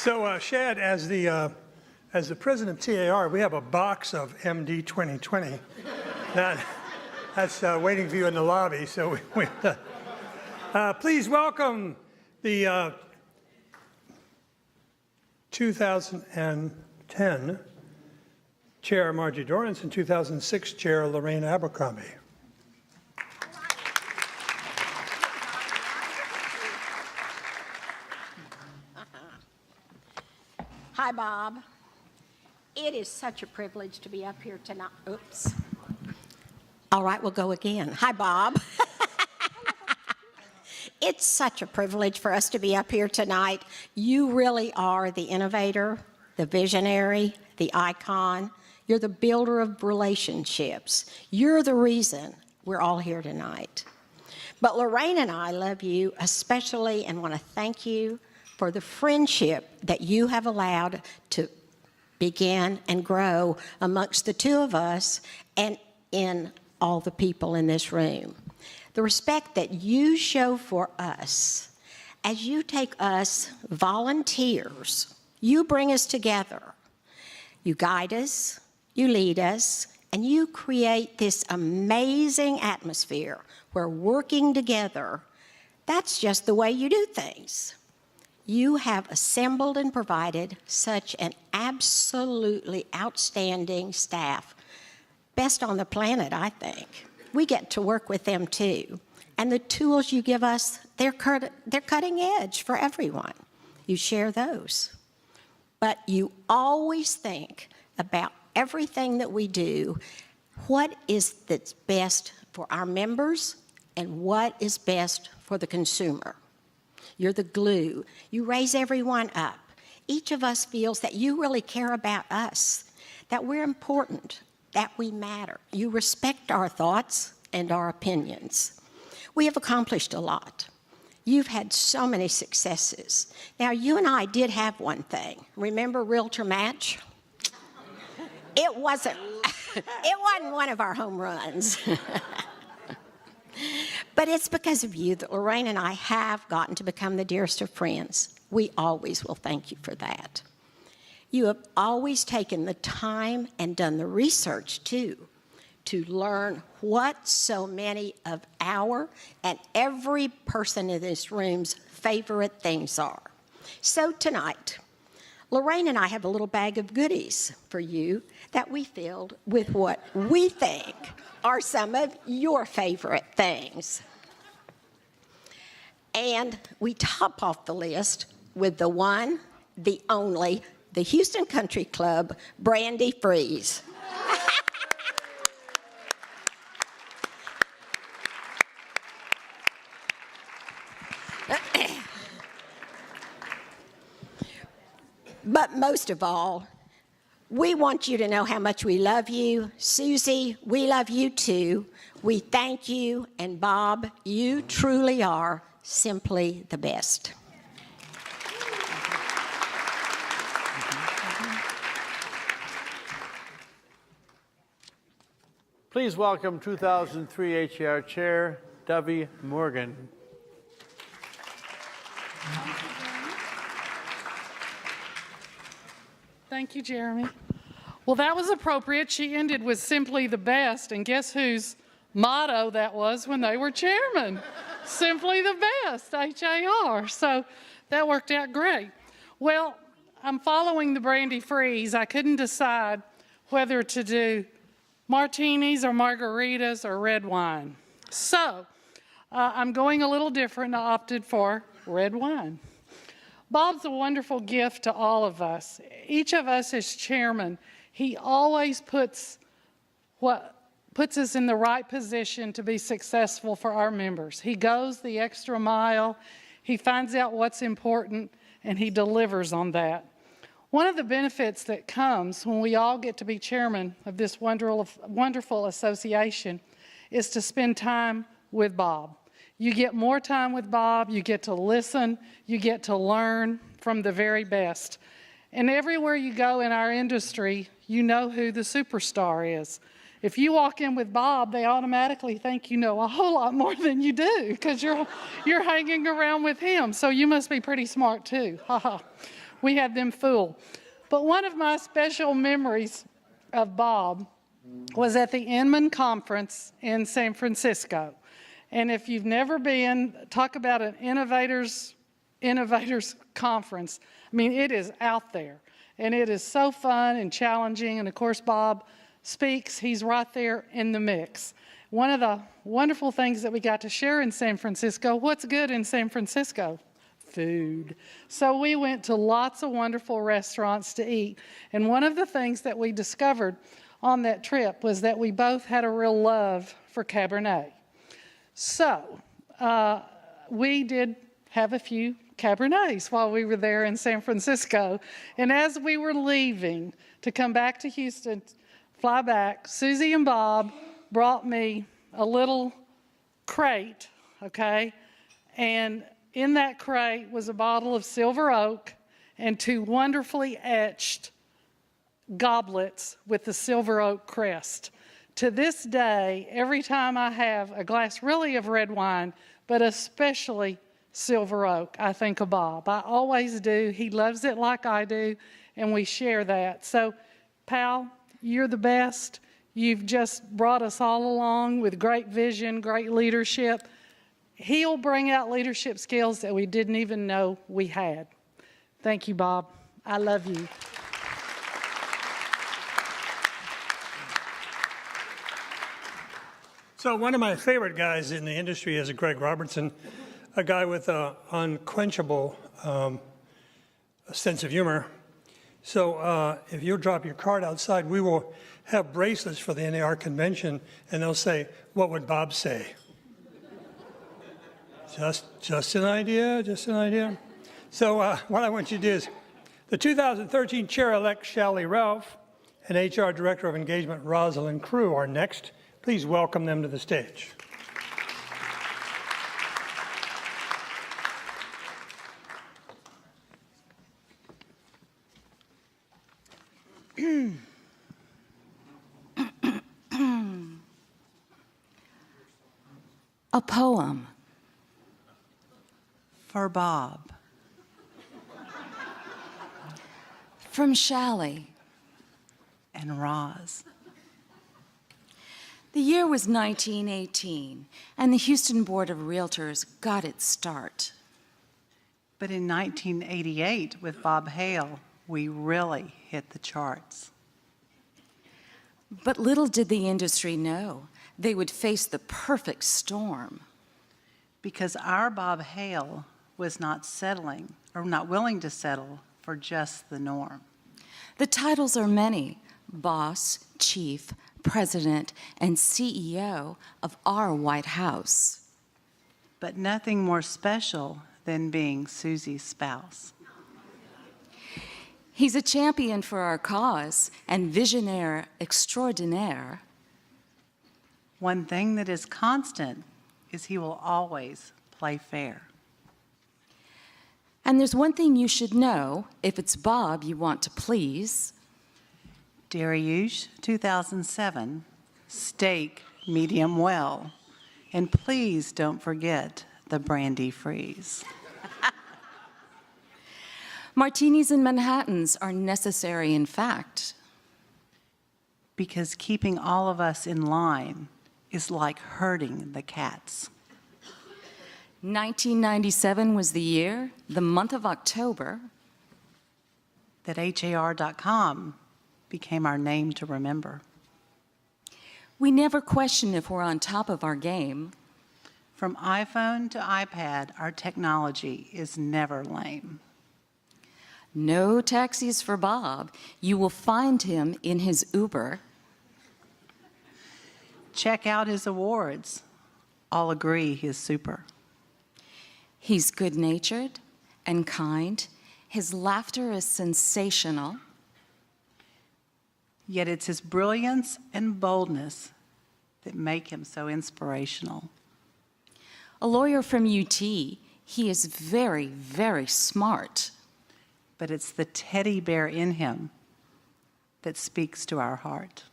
So, Shad, as the president of TAR, we have a box of MD 2020. That's waiting for you in the lobby. So, please welcome the 2010 Chair Margie Dorrance and 2006 Chair Lorraine Abercrombie. Hi, Bob. It is such a privilege to be up here tonight. Oops. All right, we'll go again. Hi, Bob. It's such a privilege for us to be up here tonight. You really are the innovator, the visionary, the icon. You're the builder of relationships. You're the reason we're all here tonight. But Lorraine and I love you especially and want to thank you for the friendship that you have allowed to begin and grow amongst the two of us and in all the people in this room. The respect that you show for us as you take us volunteers, you bring us together, you guide us, you lead us, and you create this amazing atmosphere where working together, that's just the way you do things. You have assembled and provided such an absolutely outstanding staff. Best on the planet, I think. We get to work with them too. And the tools you give us, they're cutting edge for everyone. You share those. But you always think about everything that we do, what is that's best for our members and what is best for the consumer. You're the glue. You raise everyone up. Each of us feels that you really care about us, that we're important, that we matter. You respect our thoughts and our opinions. We have accomplished a lot. You've had so many successes. Now, you and I did have one thing. Remember Realtor Match? It wasn't one of our home runs. But it's because of you that Lorraine and I have gotten to become the dearest of friends. We always will thank you for that. You have always taken the time and done the research, too, to learn what so many of our and every person in this room's favorite things are. So tonight, Lorraine and I have a little bag of goodies for you that we filled with what we think are some of your favorite things. And we top off the list with the one, the only, the Houston Country Club Brandy Freeze. But most of all, we want you to know how much we love you. Susie, we love you too. We thank you. And Bob, you truly are simply the best. Please welcome 2003 HAR Chair, Dovie Morgan. Thank you, Jeremy. Well, that was appropriate. She ended with simply the best, and guess whose motto that was when they were chairman? Simply the best, HAR. So that worked out great. Well, I'm following the Brandy Freeze. I couldn't decide whether to do martinis or margaritas or red wine. So I'm going a little different. I opted for red wine. Bob's a wonderful gift to all of us. Each of us as chairman, he always puts us in the right position to be successful for our members. He goes the extra mile, he finds out what's important, and he delivers on that. One of the benefits that comes when we all get to be chairman of this wonderful association is to spend time with Bob. You get more time with Bob, you get to listen, you get to learn from the very best. And everywhere you go in our industry, you know who the superstar is. If you walk in with Bob, they automatically think you know a whole lot more than you do because you're hanging around with him. So you must be pretty smart too. Ha ha. We had them full. But one of my special memories of Bob was at the Inman Conference in San Francisco. And if you've never been, talk about an innovators conference. I mean, it is out there. And it is so fun and challenging. And of course, Bob speaks. He's right there in the mix. One of the wonderful things that we got to share in San Francisco, what's good in San Francisco? Food. So we went to lots of wonderful restaurants to eat. And one of the things that we discovered on that trip was that we both had a real love for Cabernet. So we did have a few Cabernets while we were there in San Francisco. And as we were leaving to come back to Houston, fly back, Susie and Bob brought me a little crate, okay? And in that crate was a bottle of Silver Oak and 2 wonderfully etched goblets with the Silver Oak crest. To this day, every time I have a glass really of red wine, but especially Silver Oak, I think of Bob. I always do. He loves it like I do, and we share that. So, pal, you're the best. You've just brought us all along with great vision, great leadership. He'll bring out leadership skills that we didn't even know we had. Thank you, Bob. I love you. So one of my favorite guys in the industry is Greg Robertson, a guy with an unquenchable sense of humor. So if you'll drop your card outside, we will have bracelets for the NAR convention, and they'll say, "What would Bob say?" Just an idea, just an idea. So what I want you to do is, the 2013 Chair-elect Shally Ralph and HR Director of Engagement Rosalind Crew are next. Please welcome them to the stage. A poem for Bob from Shally and Roz. The year was 1918, and the Houston Board of Realtors got its start. But in 1988, with Bob Hale, we really hit the charts. But little did the industry know they would face the perfect storm. Because our Bob Hale was not settling, or not willing to settle for just the norm. The titles are many: boss, chief, president, and CEO of our White House. But nothing more special than being Susie's spouse. He's a champion for our cause and visionaire extraordinaire. One thing that is constant is he will always play fair. And there's one thing you should know if it's Bob you want to please. Dariush, 2007, steak medium well. And please don't forget the brandy freeze. Martinis and Manhattans are necessary in fact. Because keeping all of us in line is like herding the cats. 1997 was the year, the month of October, that HAR.com became our name to remember. We never question if we're on top of our game. From iPhone to iPad, our technology is never lame. No taxis for Bob. You will find him in his Uber. Check out his awards. All agree he's super. He's good-natured and kind. His laughter is sensational. Yet it's his brilliance and boldness that make him so inspirational. A lawyer from UT, he is very, very smart. But it's the teddy bear in him that speaks to our heart.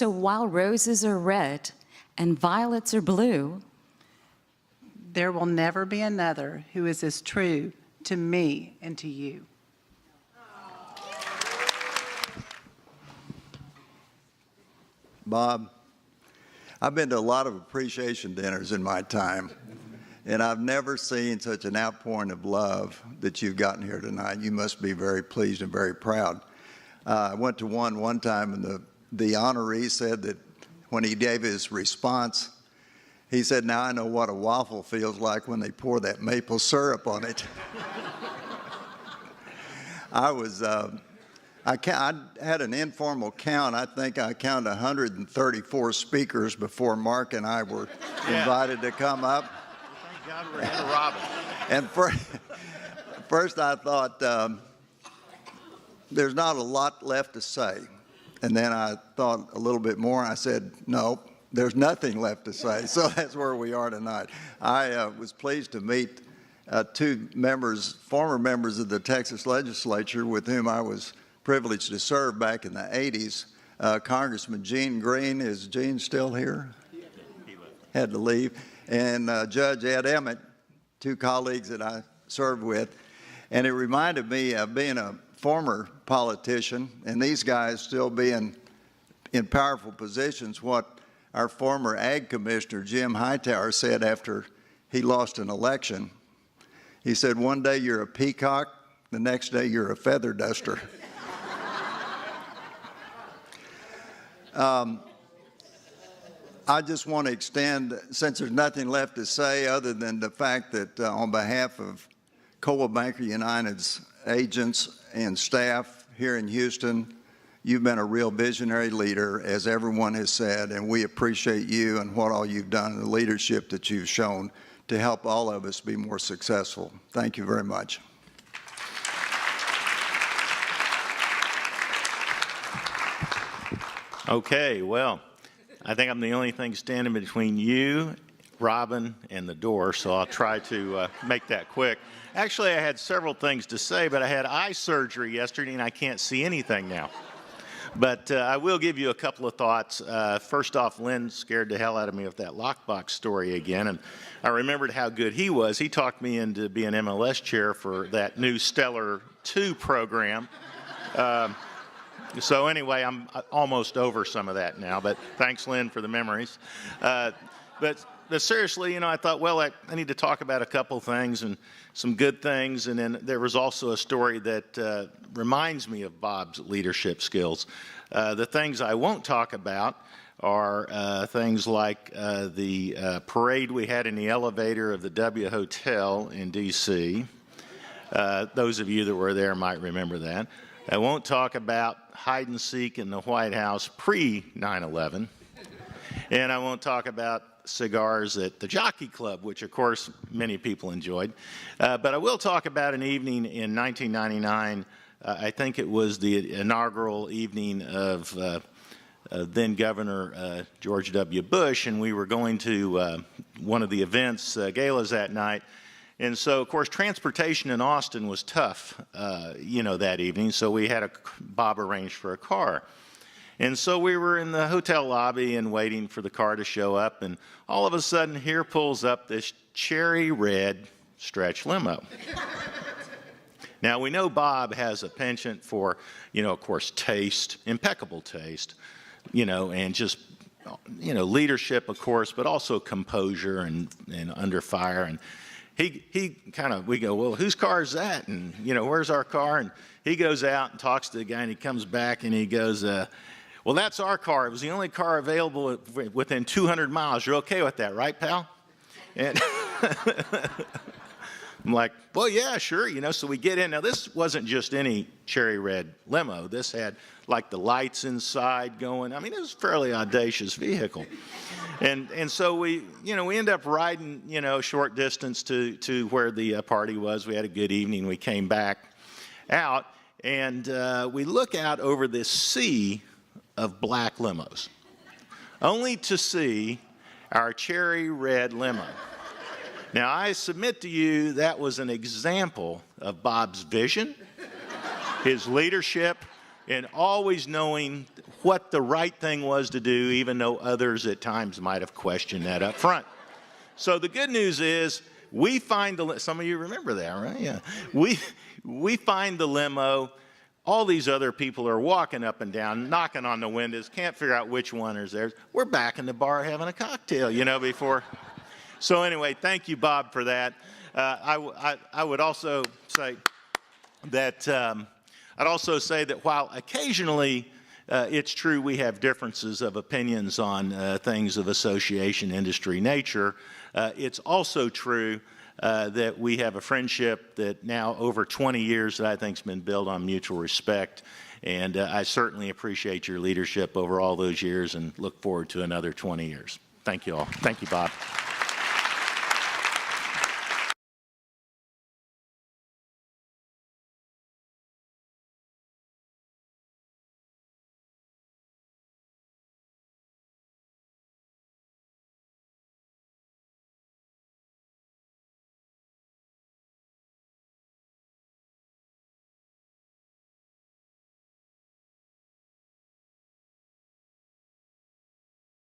So while roses are red and violets are blue, there will never be another who is as true to me and to you. Bob, I've been to a lot of appreciation dinners in my time, and I've never seen such an outpouring of love that you've gotten here tonight. You must be very pleased and very proud. I went to one time, and the honoree said that when he gave his response, he said, "Now I know what a waffle feels like when they pour that maple syrup on it." I had an informal count. I think I counted 134 speakers before Mark and I were invited to come up. Thank God we're into Robin. And first I thought, there's not a lot left to say. And then I thought a little bit more, and I said, no, there's nothing left to say. So that's where we are tonight. I was pleased to meet two former members of the Texas legislature with whom I was privileged to serve back in the 80s. Congressman Gene Green. Is Gene still here? He had to leave. And Judge Ed Emmett, two colleagues that I served with. And it reminded me of being a former politician, and these guys still being in powerful positions, what our former Ag Commissioner Jim Hightower said after he lost an election. He said, "One day you're a peacock, the next day you're a feather duster." I just want to extend, since there's nothing left to say other than the fact that on behalf of Coldwell Banker United's agents and staff here in Houston, you've been a real visionary leader, as everyone has said, and we appreciate you and what all you've done and the leadership that you've shown to help all of us be more successful. Thank you very much. Okay, well, I think I'm the only thing standing between you, Robin, and the door, so I'll try to make that quick. Actually, I had several things to say, but I had eye surgery yesterday, and I can't see anything now. But I will give you a couple of thoughts. First off, Lynn scared the hell out of me with that lockbox story again, and I remembered how good he was. He talked me into being MLS chair for that new Stellar 2 program. So anyway, I'm almost over some of that now, but thanks, Lynn, for the memories. But seriously, I thought, well, I need to talk about a couple things and some good things, and then there was also a story that reminds me of Bob's leadership skills. The things I won't talk about are things like the parade we had in the elevator of the W Hotel in D.C. Those of you that were there might remember that. I won't talk about hide and seek in the White House pre-9/11, and I won't talk about cigars at the Jockey Club, which of course many people enjoyed. But I will talk about an evening in 1999. I think it was the inaugural evening of then Governor George W. Bush, and we were going to one of the events, galas that night. And so, of course, transportation in Austin was tough, that evening, so we had Bob arrange for a car. And so we were in the hotel lobby and waiting for the car to show up, and all of a sudden, here pulls up this cherry red stretch limo. Now, we know Bob has a penchant for, of course, taste, impeccable taste, and just, leadership, of course, but also composure and under fire. And we go, well, whose car is that? And, where's our car? And he goes out and talks to the guy, and he comes back and he goes, well, that's our car. It was the only car available within 200 miles. You're okay with that, right, pal? And I'm like, well, yeah, sure. So we get in. Now, this wasn't just any cherry red limo. This had like the lights inside going. I mean, it was a fairly audacious vehicle. And so we end up riding, a short distance to where the party was. We had a good evening. We came back out, and we look out over this sea of black limos, only to see our cherry red limo. Now, I submit to you that was an example of Bob's vision, his leadership, and always knowing what the right thing was to do, even though others at times might have questioned that up front. So the good news is we find some of you remember that, right? Yeah. We find the limo. All these other people are walking up and down, knocking on the windows, can't figure out which one is theirs. We're back in the bar having a cocktail, before. So anyway, thank you, Bob, for that. I would also say that while occasionally it's true we have differences of opinions on things of association industry nature, it's also true that we have a friendship that now over 20 years that I think has been built on mutual respect. And I certainly appreciate your leadership over all those years and look forward to another 20 years. Thank you all. Thank you, Bob.